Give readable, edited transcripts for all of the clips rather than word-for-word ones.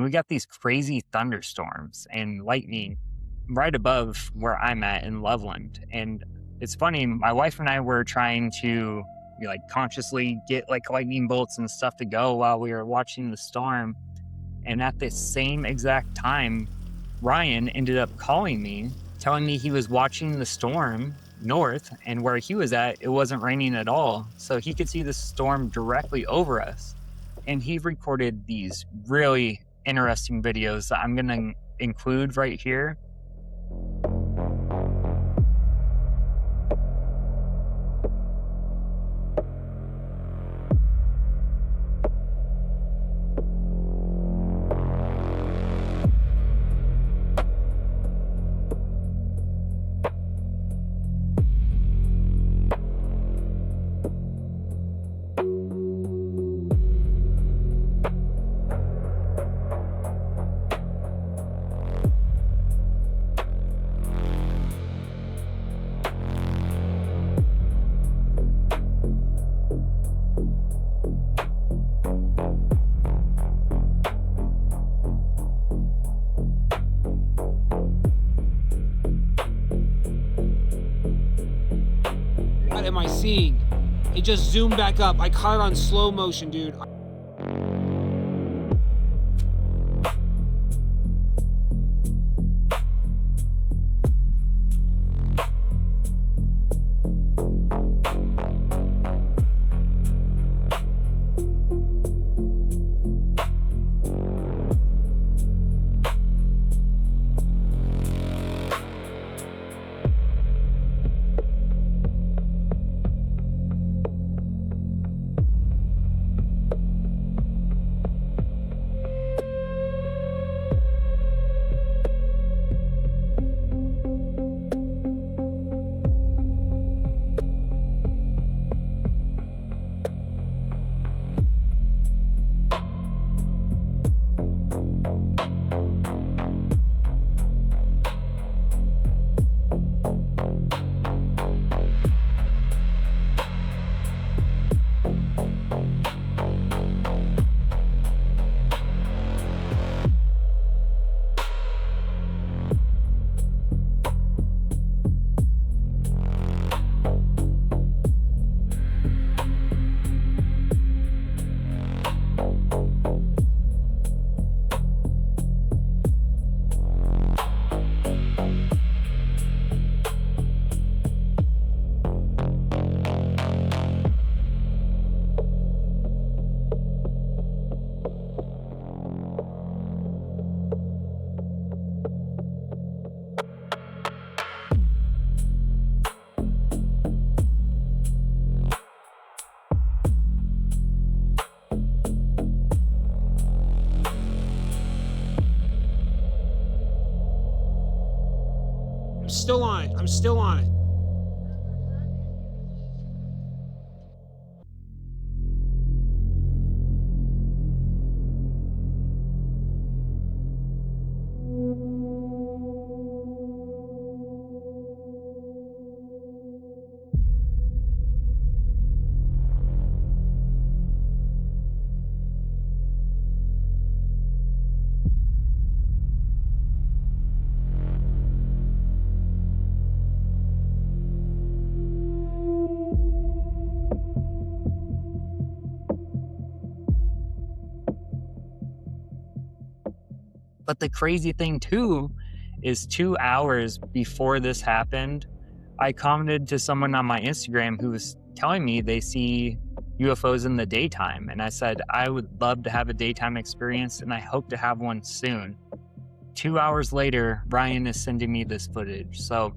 we got these crazy thunderstorms and lightning right above where I'm at in Loveland. And it's funny, my wife and I were trying to like consciously get like lightning bolts and stuff to go while we were watching the storm. And at the same exact time, Ryan ended up calling me, telling me he was watching the storm north, and where he was at, it wasn't raining at all. So he could see the storm directly over us. And he recorded these really interesting videos that I'm going to include right here. What am I seeing? It just zoomed back up. I caught it on slow motion, dude. I'm still on it. I'm still on it. But the crazy thing too is 2 hours before this happened, I commented to someone on my Instagram who was telling me they see UFOs in the daytime. And I said, I would love to have a daytime experience and I hope to have one soon. 2 hours later, Ryan is sending me this footage. So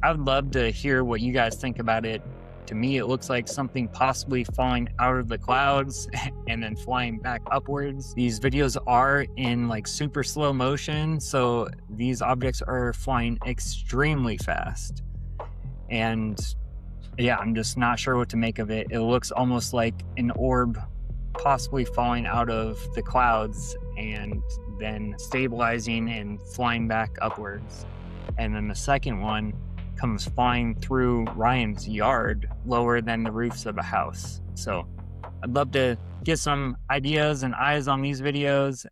I would love to hear what you guys think about it. To me, it looks like something possibly falling out of the clouds and then flying back upwards. These videos are in like super slow motion, so these objects are flying extremely fast. And yeah, I'm just not sure what to make of it. It looks almost like an orb possibly falling out of the clouds and then stabilizing and flying back upwards. And then the second one comes flying through Ryan's yard lower than the roofs of a house. So I'd love to get some ideas and eyes on these videos